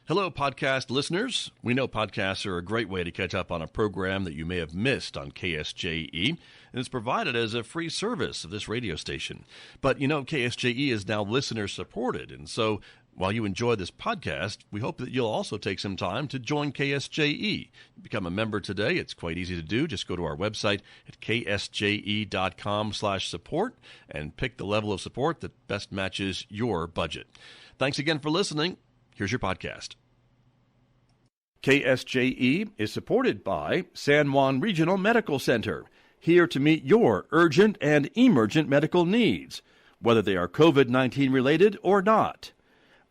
Hello, podcast listeners. We know podcasts are a great way to catch up on a program that you may have missed on KSJE, and it's provided as a free service of this radio station. But, KSJE is now listener-supported, and so while you enjoy this podcast, we hope that you'll also take some time to join KSJE. Become a member today. It's quite easy to do. Just go to our website at ksje.com/support and pick the level of support that best matches your budget. Thanks again for listening. Here's your podcast. KSJE is supported by San Juan Regional Medical Center, here to meet your urgent and emergent medical needs, whether they are COVID-19 related or not.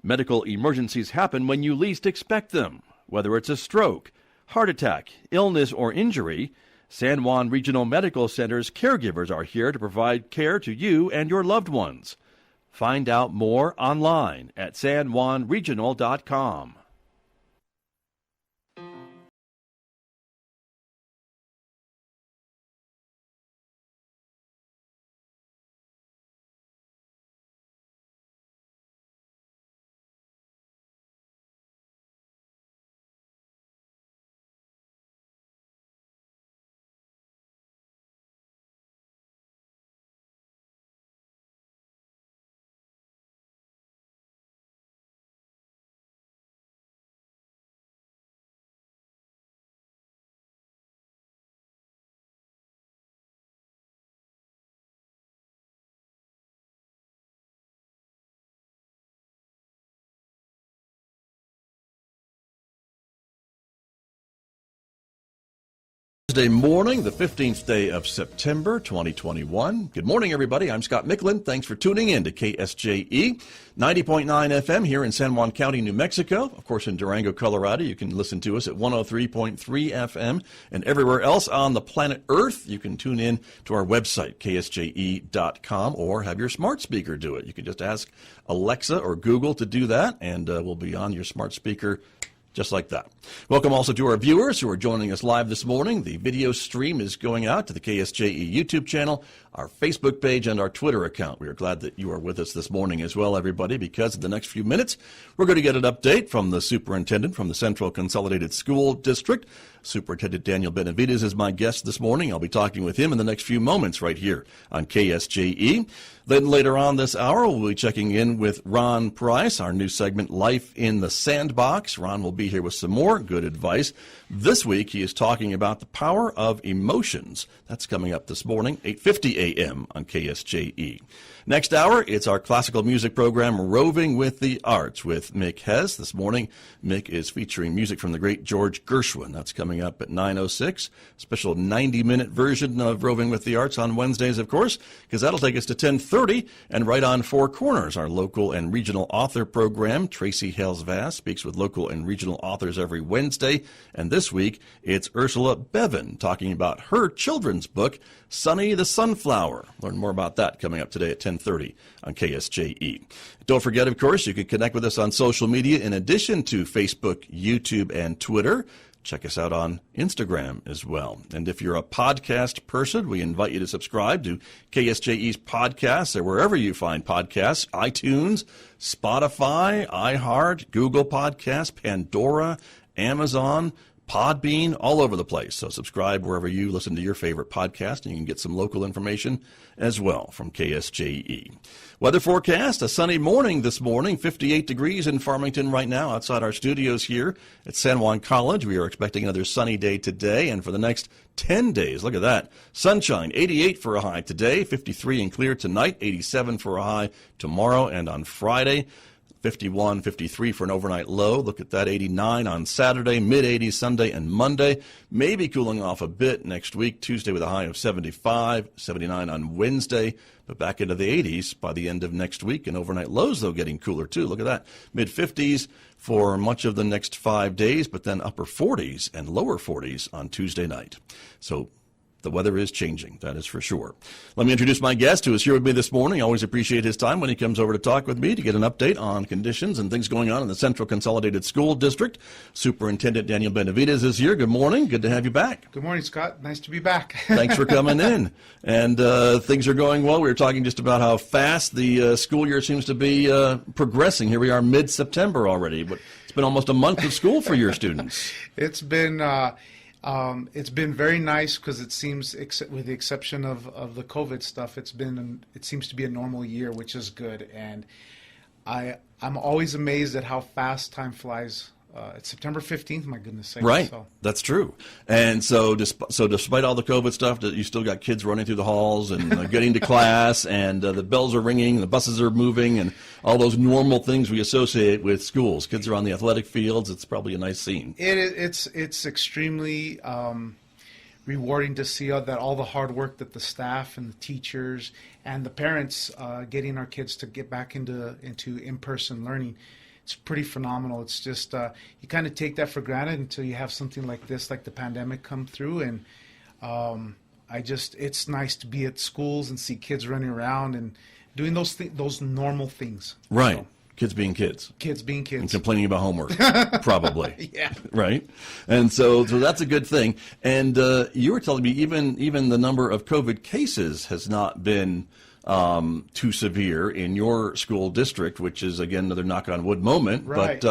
Medical emergencies happen when you least expect them. Whether it's a stroke, heart attack, illness, or injury, San Juan Regional Medical Center's caregivers are here to provide care to you and your loved ones. Find out more online at sanjuanregional.com. Thursday morning, the 15th day of September, 2021. Good morning, everybody. I'm Scott Micklin. Thanks for tuning in to KSJE, 90.9 FM here in San Juan County, New Mexico. Of course, in Durango, Colorado, you can listen to us at 103.3 FM. And everywhere else on the planet Earth, you can tune in to our website, ksje.com, or have your smart speaker do it. You can just ask Alexa or Google to do that, and we'll be on your smart speaker just like that. Welcome also to our viewers who are joining us live this morning. The video stream is going out to the KSJE YouTube channel, our Facebook page, and our Twitter account. We are glad that you are with us this morning as well, everybody, because in the next few minutes, we're going to get an update from the superintendent from the Central Consolidated School District. Superintendent Daniel Benavides is my guest this morning. I'll be talking with him in the next few moments right here on KSJE. Then later on this hour, we'll be checking in with Ron Price, our new segment, Life in the Sandbox. Ron will be here with some more good advice. This week, he is talking about the power of emotions. That's coming up this morning, 8:50 a.m. on KSJE. Next hour, it's our classical music program, Roving with the Arts, with Mick Hess. This morning, Mick is featuring music from the great George Gershwin. That's coming up at 9:06. Special 90-minute version of Roving with the Arts on Wednesdays, of course, because that'll take us to 10:30. And right on Four Corners, our local and regional author program. Tracy Hales-Vass speaks with local and regional authors every Wednesday. And this week, it's Ursula Bevan talking about her children's book, Sonny the Sunflower. Learn more about that coming up today at 10:30 on KSJE. Don't forget, of course, you can connect with us on social media in addition to Facebook, YouTube, and Twitter. Check us out on Instagram as well. And if you're a podcast person, we invite you to subscribe to KSJE's podcasts or wherever you find podcasts, iTunes, Spotify, iHeart, Google Podcasts, Pandora, Amazon, Podbean, all over the place. So subscribe wherever you listen to your favorite podcast, and you can get some local information as well from KSJE. Weather forecast, a sunny morning this morning, 58 degrees in Farmington right now outside our studios here at San Juan College. We are expecting another sunny day today and for the next 10 days. Look at that. Sunshine, 88 for a high today, 53 and clear tonight, 87 for a high tomorrow and on Friday. 51, 53 for an overnight low. Look at that, 89 on Saturday, mid-80s Sunday and Monday. Maybe cooling off a bit next week, Tuesday with a high of 75, 79 on Wednesday, but back into the 80s by the end of next week. And overnight lows, though, getting cooler, too. Look at that, mid-50s for much of the next 5 days, but then upper 40s and lower 40s on Tuesday night. So The weather is changing, that is for sure. Let me introduce my guest who is here with me this morning. I always appreciate his time when he comes over to talk with me to get an update on conditions and things going on in the Central Consolidated School District. Superintendent Daniel Benavides is here. Good morning. Good to have you back. Good morning, Scott. Nice to be back. Thanks for coming in. And things are going well. We were talking just about how fast the school year seems to be progressing. Here we are mid-September already, but it's been almost a month of school for your students. It's been very nice because it seems, with the exception of the COVID stuff, it seems to be a normal year, which is good. And I'm always amazed at how fast time flies. It's September 15th, my goodness sakes. Right, so. That's true. And so despite all the COVID stuff, you still got kids running through the halls and getting to class, and the bells are ringing, the buses are moving, and all those normal things we associate with schools. Kids are on the athletic fields. It's probably a nice scene. It's extremely rewarding to see that all the hard work that the staff and the teachers and the parents getting our kids to get back into in-person learning. It's pretty phenomenal. It's just you kind of take that for granted until you have something like this, like the pandemic, come through. And it's nice to be at schools and see kids running around and doing those normal things. Right. So, kids being kids. Kids being kids. And complaining about homework, probably. Yeah. Right. And so that's a good thing. And you were telling me even the number of COVID cases has not been too severe in your school district, which is, again, another knock on wood moment. Right.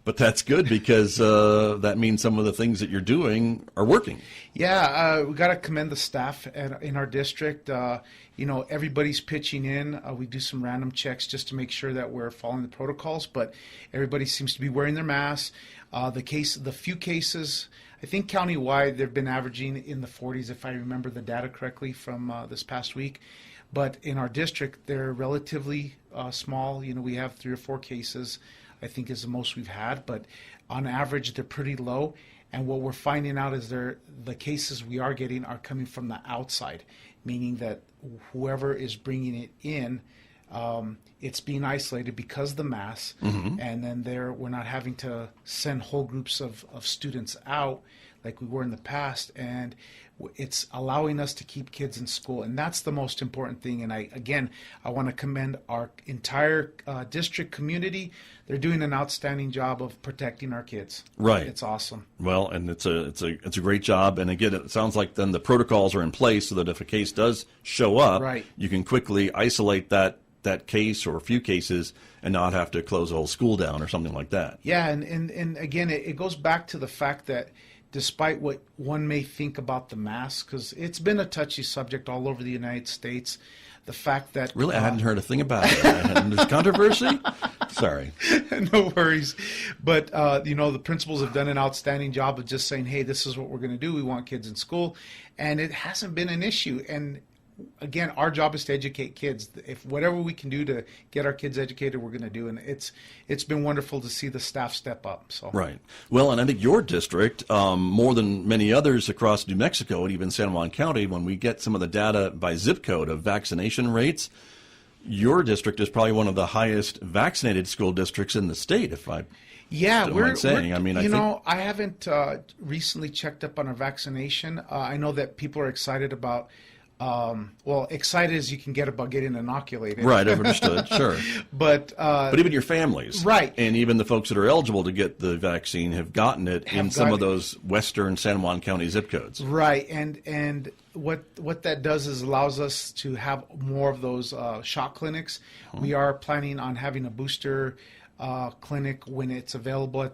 But that's good because that means some of the things that you're doing are working. Yeah, we got to commend the staff in our district. Everybody's pitching in. We do some random checks just to make sure that we're following the protocols, but everybody seems to be wearing their masks. The few cases, I think countywide, they've been averaging in the 40s, if I remember the data correctly from this past week. But in our district, they're relatively small. We have 3 or 4 cases, I think is the most we've had. But on average, they're pretty low. And what we're finding out is the cases we are getting are coming from the outside, meaning that whoever is bringing it in, it's being isolated because of the mass. Mm-hmm. And then we're not having to send whole groups of students out like we were in the past. And it's allowing us to keep kids in school, and that's the most important thing. And I want to commend our entire district community. They're doing an outstanding job of protecting our kids. Right, it's awesome. Well, and it's a great job. And again, it sounds like then the protocols are in place so that if a case does show up, right, you can quickly isolate that case or a few cases and not have to close a whole school down or something like that. Yeah, and again, it goes back to the fact that despite what one may think about the mask, because it's been a touchy subject all over the United States, the fact that... Really? I hadn't heard a thing about it. There's controversy? Sorry. No worries. But, the principals have done an outstanding job of just saying, hey, this is what we're going to do. We want kids in school. And it hasn't been an issue. And again, our job is to educate kids. If whatever we can do to get our kids educated, we're going to do. And it's been wonderful to see the staff step up. So right. Well, and I think your district, more than many others across New Mexico and even San Juan County, when we get some of the data by zip code of vaccination rates, your district is probably one of the highest vaccinated school districts in the state, if I don't mind saying. I haven't recently checked up on our vaccination. I know that people are excited about excited as you can get about getting inoculated. Right, I've understood, sure. But even your families. Right. And even the folks that are eligible to get the vaccine have gotten it in some of those western San Juan County zip codes. Right, and what that does is allows us to have more of those shot clinics. We are planning on having a booster clinic when it's available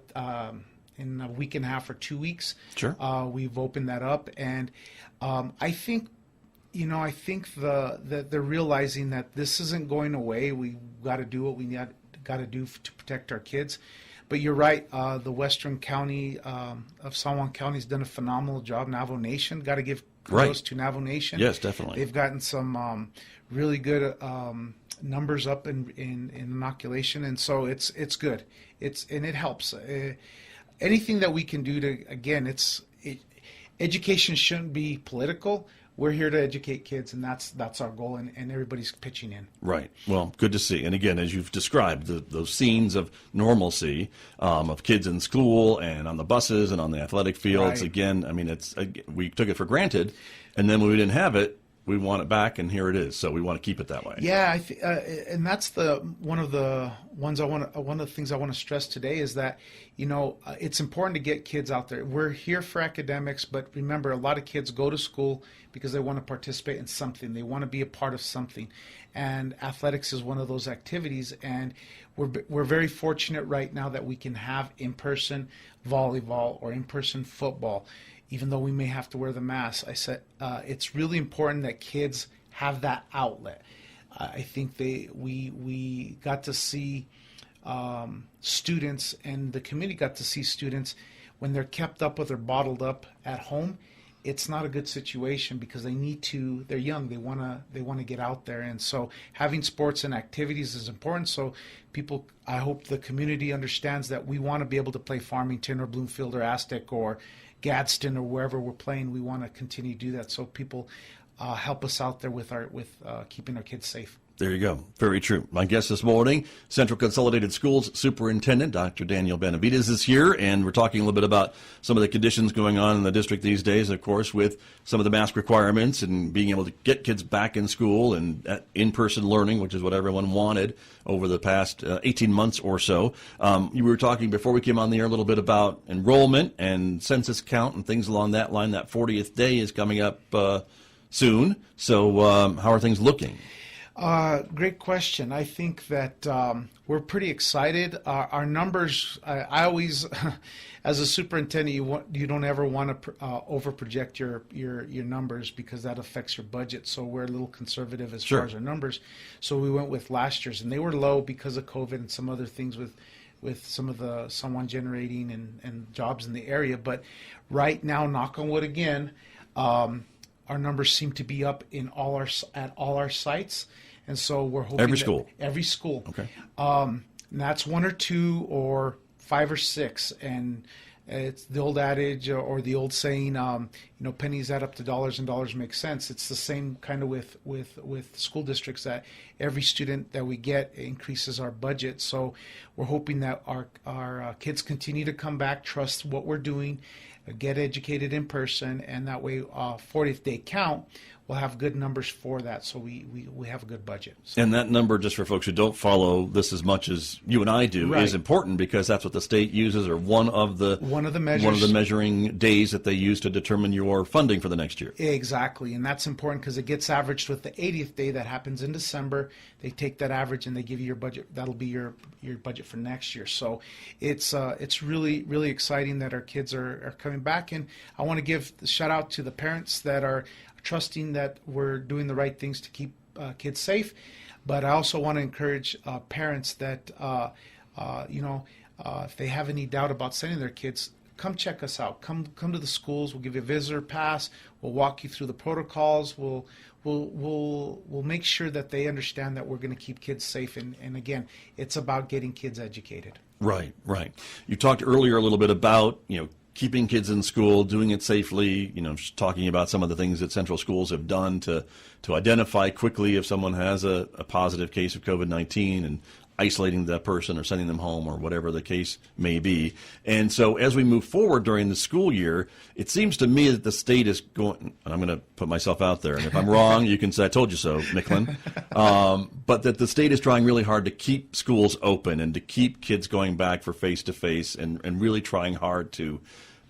in a week and a half or 2 weeks. Sure. We've opened that up, and I think that they're realizing that this isn't going away. We got to do what we got to do to protect our kids. But you're right. The Western County of San Juan County has done a phenomenal job. Navajo Nation, got to give kudos to Navajo Nation. Yes, definitely. They've gotten some really good numbers up in inoculation, and so it's good. And it helps. Anything that we can do to, again, education shouldn't be political. we're here to educate kids, and that's our goal, and everybody's pitching in. Right. Well, good to see. And again, as you've described, those scenes of normalcy, of kids in school and on the buses and on the athletic fields. Right. Again, I mean, we took it for granted, and then when we didn't have it, we want it back, and here it is. So we want to keep it that way. Yeah, and that's one of the things I want to stress today is that, it's important to get kids out there. We're here for academics, but remember, a lot of kids go to school because they want to participate in something. They want to be a part of something, and athletics is one of those activities. And we're very fortunate right now that we can have in-person volleyball or in-person football, even though we may have to wear the mask. I said it's really important that kids have that outlet. I think we got to see students, and the community got to see students when they're kept up with or bottled up at home. It's not a good situation because they're young, they want to get out there, and so having sports and activities is important. So I hope the community understands that we want to be able to play Farmington or Bloomfield or Aztec or Gadsden or wherever we're playing. We want to continue to do that, so people help us out there with keeping our kids safe. There you go. Very true. My guest this morning, Central Consolidated Schools Superintendent Dr. Daniel Benavides is here, and we're talking a little bit about some of the conditions going on in the district these days, of course, with some of the mask requirements and being able to get kids back in school and in-person learning, which is what everyone wanted over the past 18 months or so. You were talking before we came on the air a little bit about enrollment and census count and things along that line. That 40th day is coming up soon. So how are things looking? Great question. I think that we're pretty excited. Our numbers, I always, as a superintendent, you don't ever want to over-project your numbers because that affects your budget. So we're a little conservative as far as our numbers. So we went with last year's, and they were low because of COVID and some other things with some of the someone generating and jobs in the area. But right now, knock on wood again, our numbers seem to be up at all our sites. And so we're hoping every school. Okay. And that's one or two or five or six, and it's the old adage or the old saying, pennies add up to dollars and dollars make sense. It's the same kind of with school districts, that every student that we get increases our budget. So we're hoping that our kids continue to come back, trust what we're doing, get educated in person, and that way 40th day count, we'll have good numbers for that, so we have a good budget. So. And that number, just for folks who don't follow this as much as you and I do, is important because that's what the state uses, or one of the measuring days that they use to determine your funding for the next year. Exactly, and that's important because it gets averaged with the 80th day that happens in December. They take that average and they give you your budget. That'll be your budget for next year. So it's really, really exciting that our kids are coming back, and I want to give the shout out to the parents that are trusting that we're doing the right things to keep kids safe. But I also want to encourage parents that, if they have any doubt about sending their kids, come check us out. Come to the schools. We'll give you a visitor pass. We'll walk you through the protocols. We'll make sure that they understand that we're going to keep kids safe. And again, it's about getting kids educated. Right. You talked earlier a little bit about, keeping kids in school, doing it safely, just talking about some of the things that Central Schools have done to identify quickly if someone has a positive case of COVID-19 and isolating that person or sending them home or whatever the case may be. And so as we move forward during the school year, it seems to me that the state is going, and I'm going to put myself out there, and if I'm wrong, you can say, I told you so, Micklin, but that the state is trying really hard to keep schools open and to keep kids going back for face-to-face and really trying hard to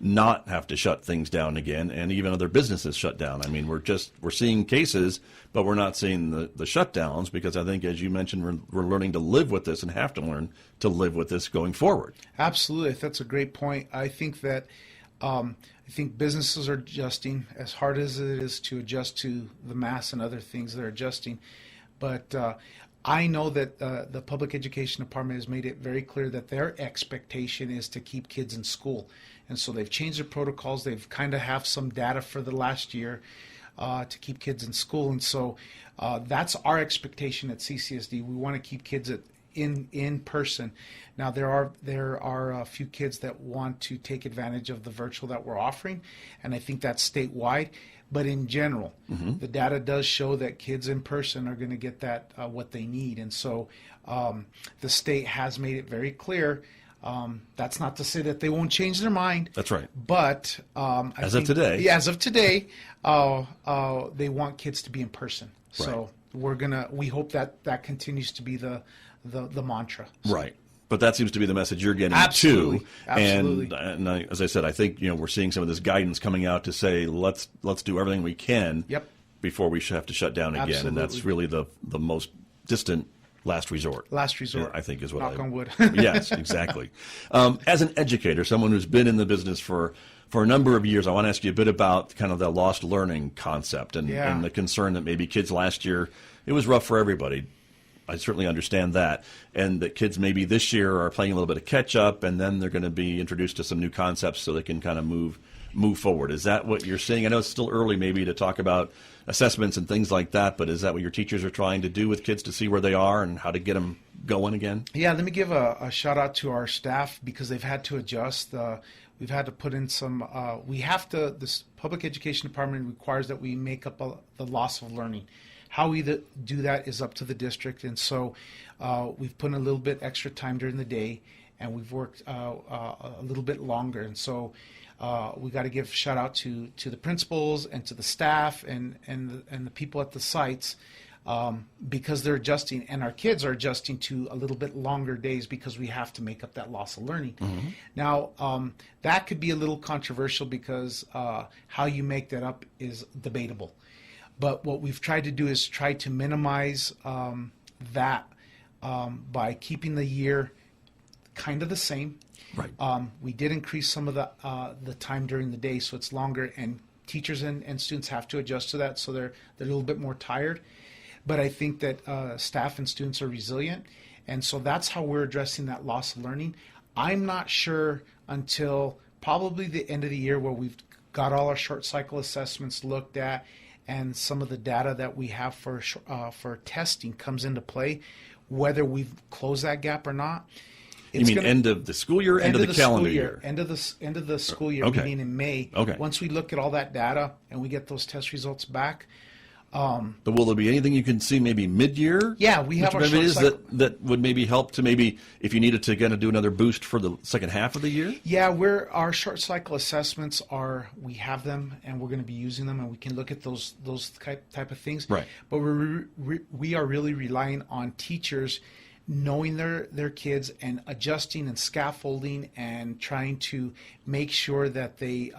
not have to shut things down again, and even other businesses shut down. I mean, we're seeing cases, but we're not seeing the shutdowns because I think, as you mentioned, we're learning to live with this and have to learn to live with this going forward. Absolutely. That's a great point. I think that businesses are adjusting as hard as it is to adjust to the mask and other things. They're adjusting. But I know that the Public Education Department has made it very clear that their expectation is to keep kids in school. And so they've changed their protocols. They've kind of have some data for the last year to keep kids in school. And so that's our expectation at CCSD. We want to keep kids in person. Now there are a few kids that want to take advantage of the virtual that we're offering, and I think that's statewide. But in general, the data does show that kids in person are going to get that what they need, and so the state has made it very clear. That's not to say that they won't change their mind. That's right. But as of today, yeah, as of today, they want kids to be in person. Right. So we hope that continues to be the mantra. So. Right. But that seems to be the message you're getting Absolutely. too. Absolutely. And as I said, I think we're seeing some of this guidance coming out to say let's do everything we can Yep. before we have to shut down again, Absolutely. and that's really the most distant last resort. Last resort. I think is what Knock on wood. Yes, exactly. As an educator, someone who's been in the business for a number of years, I want to ask you a bit about kind of the lost learning concept and the concern that maybe kids last year, it was rough for everybody. I certainly understand that, and that kids maybe this year are playing a little bit of catch up, and then they're going to be introduced to some new concepts so they can kind of move forward. Is that what you're seeing? I know it's still early maybe to talk about assessments and things like that, but is that what your teachers are trying to do with kids to see where they are and how to get them going again? Yeah, let me give a shout out to our staff because they've had to adjust. We've had to put in some. This public education department requires that we make up the loss of learning. How we do that is up to the district, and so we've put in a little bit extra time during the day, and we've worked a little bit longer, and so we got to give shout out to the principals and to the staff and the people at the sites because they're adjusting, and our kids are adjusting to a little bit longer days because we have to make up that loss of learning. Now that could be a little controversial because how you make that up is debatable. But what we've tried to do is try to minimize that by keeping the year kind of the same. Right. We did increase some of the time during the day, so it's longer, and teachers and students have to adjust to that, so they're a little bit more tired. But I think that staff and students are resilient, and so that's how we're addressing that loss of learning. I'm not sure until probably the end of the year where we've got all our short cycle assessments looked at and some of the data that we have for testing comes into play, whether we've closed that gap or not. You mean end of the school year, end of the calendar year? End of the school year, Okay. beginning in May. Okay. Once we look at all that data and we get those test results back. But will there be anything you can see maybe mid-year? Yeah, we have our maybe short cycle. that would maybe help to maybe if you needed to kind of do another boost for the second half of the year? Yeah, our short cycle assessments we have them and we're going to be using them, and we can look at those type of things. Right. But we are really relying on teachers knowing their kids and adjusting and scaffolding and trying to make sure that they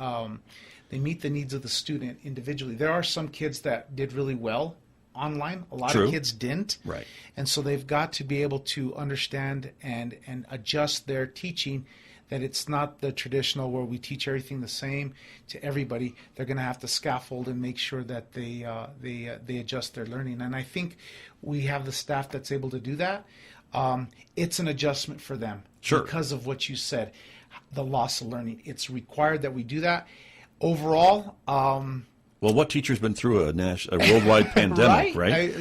meet the needs of the student individually. There are some kids that did really well online. A lot True. of kids didn't. Right. And so they've got to be able to understand and adjust their teaching, that it's not the traditional where we teach everything the same to everybody. They're going to have to scaffold and make sure that they adjust their learning. And I think we have the staff that's able to do that. It's an adjustment for them. Sure. Because of what you said, the loss of learning. It's required that we do that. Overall, Well, what teacher's been through a worldwide pandemic, right?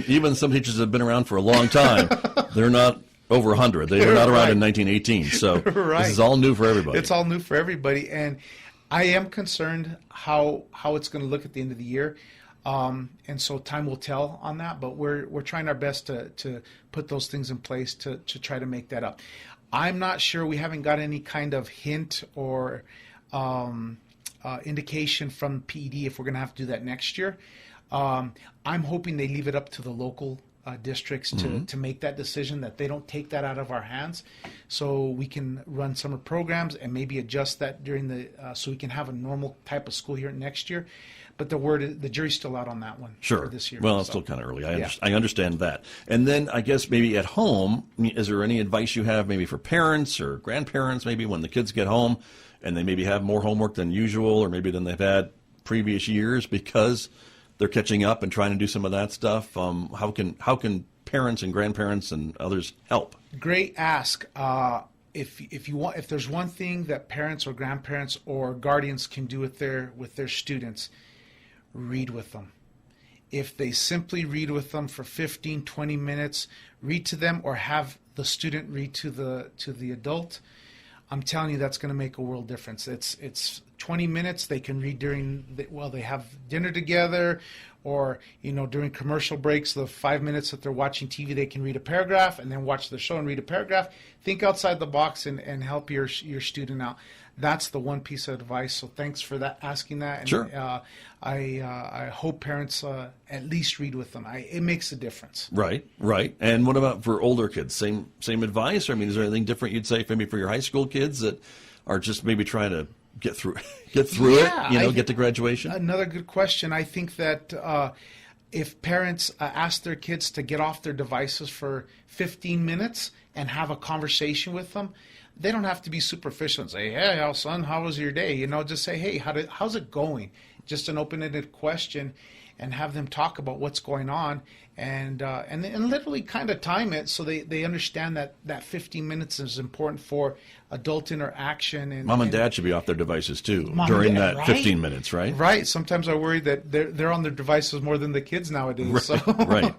Even some teachers have been around for a long time. They're not over 100. They were not around in 1918. So Right. this is all new for everybody. It's all new for everybody, and I am concerned how it's going to look at the end of the year, and so time will tell on that. But we're trying our best to put those things in place to try to make that up. I'm not sure. We haven't got any kind of hint or indication from PED if we're going to have to do that next year. I'm hoping they leave it up to the local districts to make that decision, that they don't take that out of our hands, so we can run summer programs and maybe adjust that during so we can have a normal type of school year next year. But the jury's still out on that one Sure. for this year. Well, it's still kind of early. I understand that. And then I guess maybe at home, is there any advice you have maybe for parents or grandparents, maybe when the kids get home and they maybe have more homework than usual or maybe than they've had previous years because they're catching up and trying to do some of that stuff? How can parents and grandparents and others help? Great ask. If there's one thing that parents or grandparents or guardians can do with their students, read with them. if they simply read with them for 15, 20 minutes, read to them, or have the student read to the adult, I'm telling you that's going to make a world difference. It's 20 minutes they can read while they have dinner together, or during commercial breaks, the 5 minutes that they're watching TV, they can read a paragraph and then watch the show and read a paragraph. Think outside the box and help your student out. That's the one piece of advice. So thanks for asking that. And, sure. I hope parents at least read with them. It makes a difference. Right. And what about for older kids? Same advice? Or, I mean, is there anything different you'd say maybe for your high school kids that are just maybe trying to get through it, get to graduation? Another good question. I think that if parents ask their kids to get off their devices for 15 minutes and have a conversation with them, they don't have to be superficial and say, "Hey, son, how was your day?" Just say, "Hey, how's it going?" Just an open-ended question, and have them talk about what's going on, and literally kind of time it so they understand that 15 minutes is important for adult interaction. And Mom and Dad should be off their devices too during that right? 15 minutes, right? Right. Sometimes I worry that they're on their devices more than the kids nowadays. Right. So Right.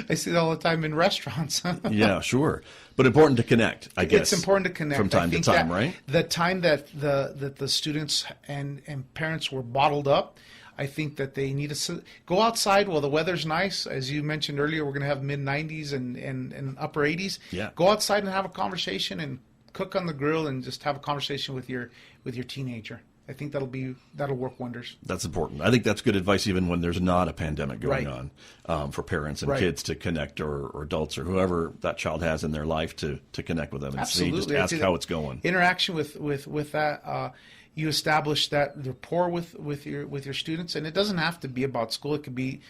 I see that all the time in restaurants. Yeah, sure. But important to connect, I guess. It's important to connect from time to time, right? The time that the students and parents were bottled up, I think that they need to go outside while the weather's nice. As you mentioned earlier, we're going to have mid-90s and upper 80s. Yeah. Go outside and have a conversation and cook on the grill and just have a conversation with your teenager. I think that'll work wonders. That's important. I think that's good advice even when there's not a pandemic going on, for parents and kids to connect, or adults or whoever that child has in their life to connect with them and Absolutely. see, just ask how it's going. Interaction with that, you establish that rapport with your students, and it doesn't have to be about school. It could be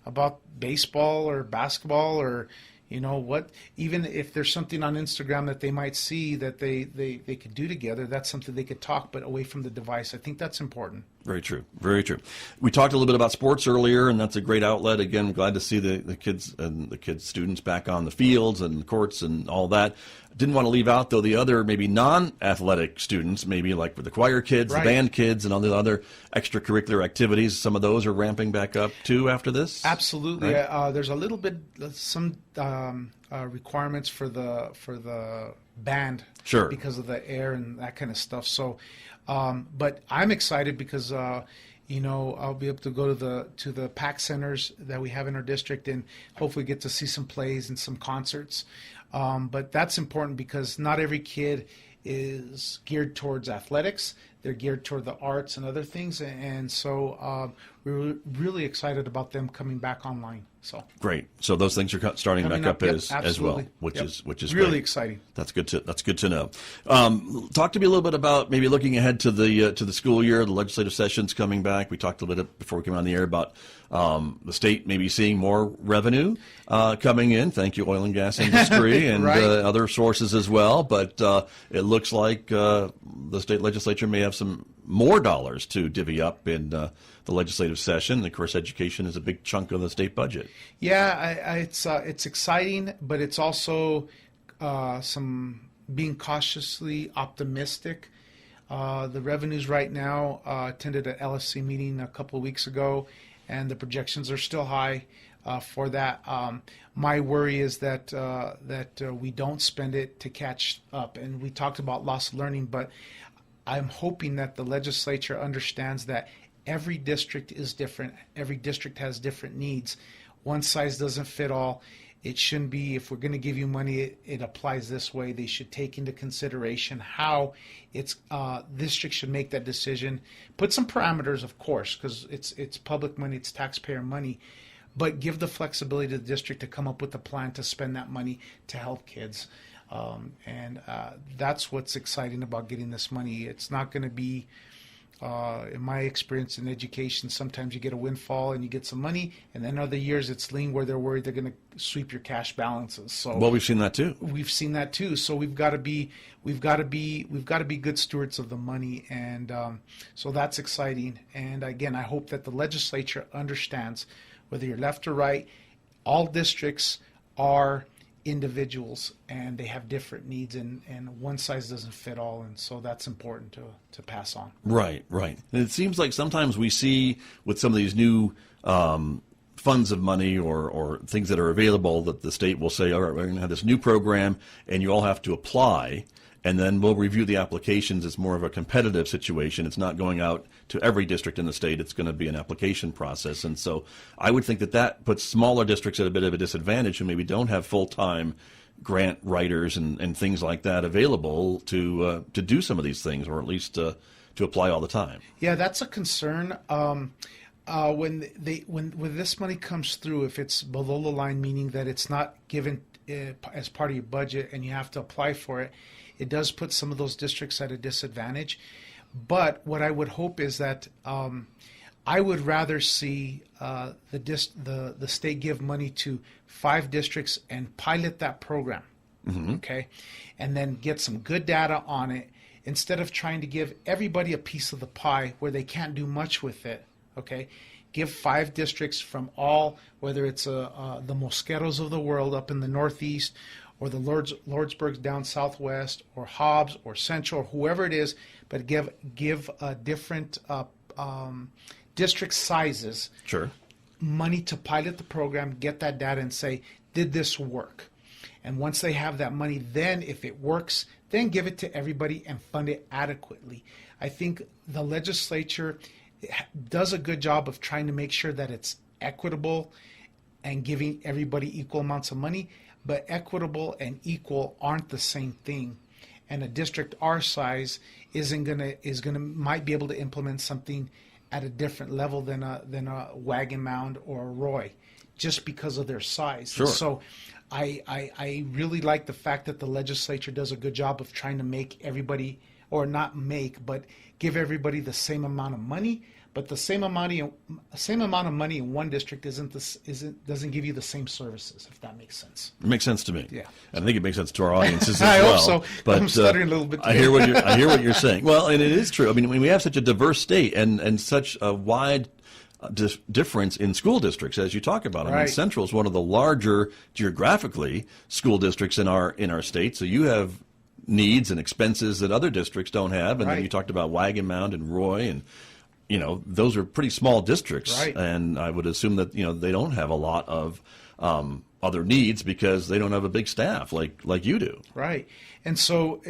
about baseball or basketball, or even if there's something on Instagram that they might see that they could do together, that's something they could talk, but away from the device. I think that's important. Very true. Very true. We talked a little bit about sports earlier, and that's a great outlet. Again, glad to see the kids and the kids students back on the fields and courts and all that. Didn't want to leave out, though, the other maybe non-athletic students, maybe like for the choir kids, the band kids, and all the other extracurricular activities. Some of those are ramping back up, too, after this? Absolutely. Right? There's a little bit, some requirements for the band. Sure. Because of the air and that kind of stuff. So, but I'm excited because I'll be able to go to the PAC centers that we have in our district and hopefully get to see some plays and some concerts. But that's important because not every kid is geared towards athletics. They're geared toward the arts and other things. And so we're really excited about them coming back online. So great. So those things are starting back up as well, which is really great. Exciting. That's good to know. Talk to me a little bit about maybe looking ahead to the school year. The legislative session's coming back. We talked a little bit before we came on the air about the state maybe seeing more revenue coming in. Thank you, oil and gas industry and other sources as well. But it looks like the state legislature may have some more dollars to divvy up in the legislative session. Of course, education is a big chunk of the state budget. Yeah, it's exciting, but it's also some being cautiously optimistic. The revenues right now attended an LFC meeting a couple of weeks ago, and the projections are still high for that. My worry is that we don't spend it to catch up. And we talked about lost learning, but I'm hoping that the legislature understands that every district is different. Every district has different needs. One size doesn't fit all. It shouldn't be, if we're going to give you money, it applies this way. They should take into consideration how districts should make that decision. Put some parameters, of course, because it's public money, it's taxpayer money, but give the flexibility to the district to come up with a plan to spend that money to help kids. And that's what's exciting about getting this money. It's not going to be, in my experience in education, sometimes you get a windfall and you get some money, and then other years it's lean where they're worried they're going to sweep your cash balances. So well, we've seen that too. So we've got to be good stewards of the money, and so that's exciting. And again, I hope that the legislature understands, whether you're left or right, all districts are individuals and they have different needs, and one size doesn't fit all, and so that's important to pass on. Right. And it seems like sometimes we see with some of these new funds of money or things that are available that the state will say, all right, we're going to have this new program and you all have to apply, and then we'll review the applications. It's more of a competitive situation. It's not going out to every district in the state. It's going to be an application process. And so I would think that puts smaller districts at a bit of a disadvantage who maybe don't have full-time grant writers and things like that available to do some of these things, or at least to apply all the time. Yeah, that's a concern. When this money comes through, if it's below the line, meaning that it's not given as part of your budget and you have to apply for it, it does put some of those districts at a disadvantage. But what I would hope is that I would rather see the state give money to 5 districts and pilot that program, okay, and then get some good data on it, instead of trying to give everybody a piece of the pie where they can't do much with it. Okay, give 5 districts from all, whether it's the Mosqueros of the world up in the Northeast, or the Lordsburgs down Southwest, or Hobbs, or Central, or whoever it is, but give different district sizes Sure. money to pilot the program, get that data, and say, did this work? And once they have that money, then if it works, then give it to everybody and fund it adequately. I think the legislature does a good job of trying to make sure that it's equitable and giving everybody equal amounts of money, but equitable and equal aren't the same thing. And a district our size might be able to implement something at a different level than a Wagon Mound or a Roy, just because of their size. Sure. So I really like the fact that the legislature does a good job of trying to make everybody, or not make, but give everybody the same amount of money. But the same amount of money in one district doesn't give you the same services, if that makes sense. It makes sense to me. Yeah. And I think it makes sense to our audiences as I well. hope so. But I'm stuttering a little bit I today. hear what you're saying. Well, and it is true. I mean, we have such a diverse state and such a wide difference in school districts, as you talk about. I mean, Right. Central is one of the larger geographically school districts in our state. So you have needs and expenses that other districts don't have. And then Right. you talked about Wagon Mound and Roy, and those are pretty small districts. Right. And I would assume that they don't have a lot of other needs because they don't have a big staff like you do. Right. And so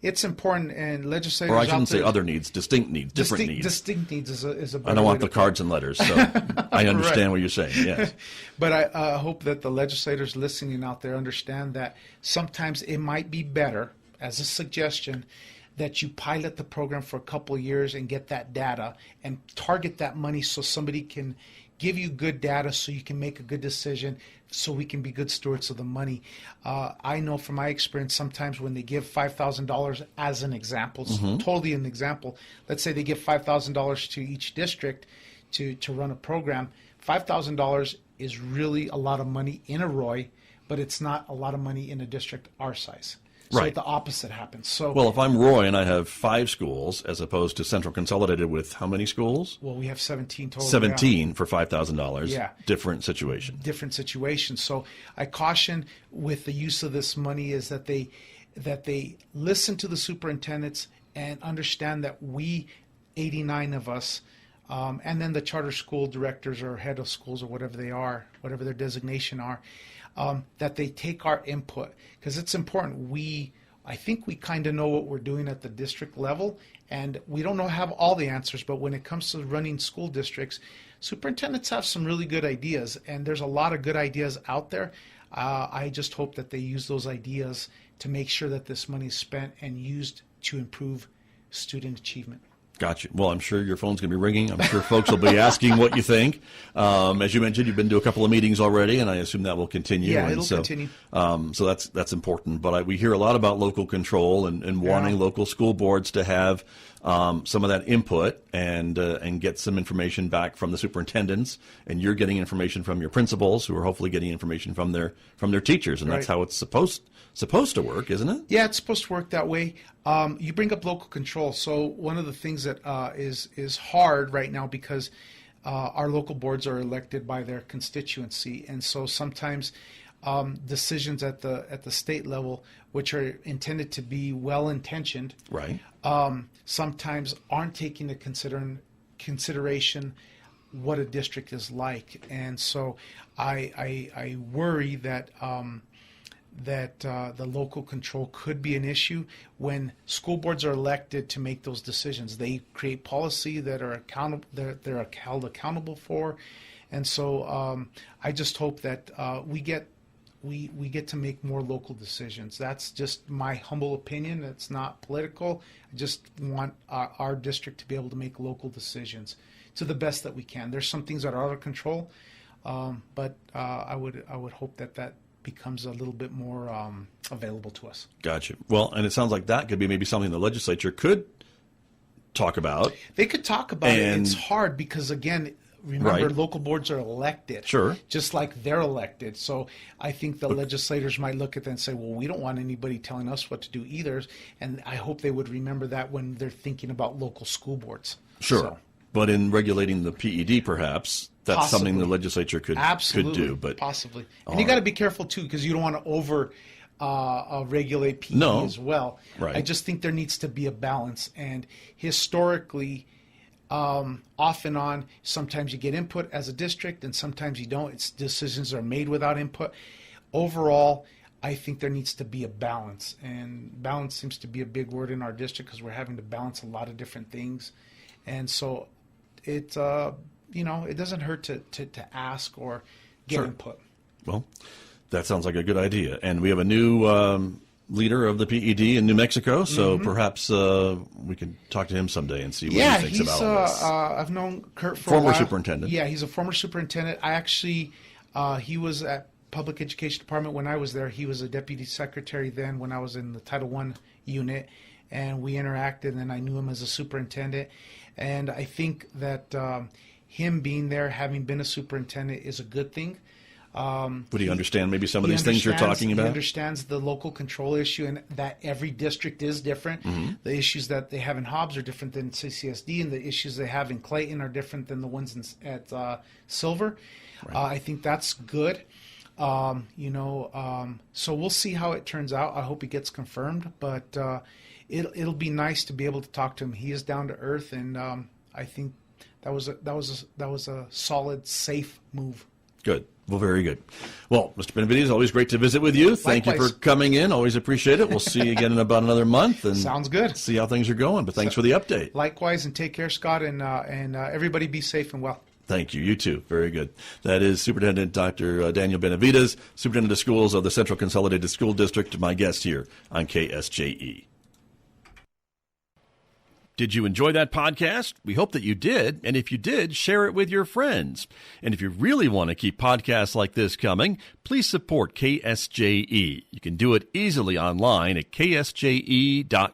it's important, and legislators Or I out shouldn't say there- other needs, distinct needs, different needs. Distinct needs is a better I don't way want to the cards and letters, so I understand what you're saying, yes. But I hope that the legislators listening out there understand that sometimes it might be better, as a suggestion, that you pilot the program for a couple of years and get that data and target that money so somebody can give you good data so you can make a good decision, so we can be good stewards of the money. I know from my experience, sometimes when they give $5,000 as an example, totally an example, let's say they give $5,000 to each district to run a program. $5,000 is really a lot of money in a Roy, but it's not a lot of money in a district our size. So Right. the opposite happens. So Well, if I'm Roy and I have 5 schools as opposed to Central Consolidated with how many schools? we have 17 total. 17 for $5,000. Yeah. Different situation. Different situations. So I caution with the use of this money is that they listen to the superintendents and understand that we, 89 of us, and then the charter school directors or head of schools or whatever they are, whatever their designation are, that they take our input, because it's important. I think we kind of know what we're doing at the district level, and we don't have all the answers, but when it comes to running school districts, superintendents have some really good ideas, and there's a lot of good ideas out there. I just hope that they use those ideas to make sure that this money is spent and used to improve student achievement. Gotcha. Well, I'm sure your phone's going to be ringing. I'm sure folks will be asking what you think. As you mentioned, you've been to a couple of meetings already, and I assume that will continue. Yeah, and it'll so, continue. So that's important. But we hear a lot about local control and wanting local school boards to have some of that input and get some information back from the superintendents. And you're getting information from your principals, who are hopefully getting information from their teachers, and that's Right. how it's supposed to work, isn't it? Yeah, it's supposed to work that way. You bring up local control. So one of the things that is hard right now, because our local boards are elected by their constituency, and so sometimes decisions at the state level, which are intended to be well-intentioned, Right. sometimes aren't taking into consideration what a district is like. And so I worry that the local control could be an issue when school boards are elected to make those decisions. They create policy that are accountable, they're held accountable for, and so I just hope that we get to make more local decisions. That's just my humble opinion. It's not political. I just want our district to be able to make local decisions to the best that we can. There's some things that are out of control, but I would hope that becomes a little bit more available to us. Gotcha. Well, and it sounds like that could be maybe something the legislature could talk about. They could talk about it. It's hard because, again, remember, Right. local boards are elected. Sure. Just like they're elected. So I think the legislators might look at that and say, well, we don't want anybody telling us what to do either. And I hope they would remember that when they're thinking about local school boards. Sure. So, But in regulating the PED, perhaps, that's something the Possibly. legislature could absolutely. do. But possibly. And you got to be careful, too, because you don't want to over regulate PE No. as well. Right. I just think there needs to be a balance. And historically, off and on, sometimes you get input as a district and sometimes you don't. Decisions are made without input. Overall, I think there needs to be a balance. And balance seems to be a big word in our district because we're having to balance a lot of different things. And so it doesn't hurt to ask or get Sure. input. Well, that sounds like a good idea. And we have a new leader of the PED in New Mexico, so perhaps we can talk to him someday and see what he thinks about all this. I've known Kurt for a Former while. superintendent. Yeah, he's a former superintendent. I actually, he was at Public Education Department when I was there. He was a deputy secretary then when I was in the Title I unit, and we interacted, and I knew him as a superintendent. And I think that him being there, having been a superintendent, is a good thing. Would he understand maybe some of He these things you're understands- talking He about? understands the local control issue and that every district is different. Mm-hmm. The issues that they have in Hobbs are different than CCSD, and the issues they have in Clayton are different than the ones at Silver. I think that's good. So we'll see how it turns out. I hope it gets confirmed, but it'll be nice to be able to talk to him. He is down to earth, and I think that was a solid, safe move. Good. Well, very good. Well, Mr. Benavides, always great to visit with you. Thank you Likewise. for coming in. Always appreciate it. We'll see you again in about another month. And Sounds good. See how things are going. But thanks for the update. Likewise, and take care, Scott, and everybody be safe and well. Thank you. You too. Very good. That is Superintendent Dr. Daniel Benavides, Superintendent of Schools of the Central Consolidated School District, my guest here on KSJE. Did you enjoy that podcast? We hope that you did. And if you did, share it with your friends. And if you really want to keep podcasts like this coming, please support KSJE. You can do it easily online at ksje.com.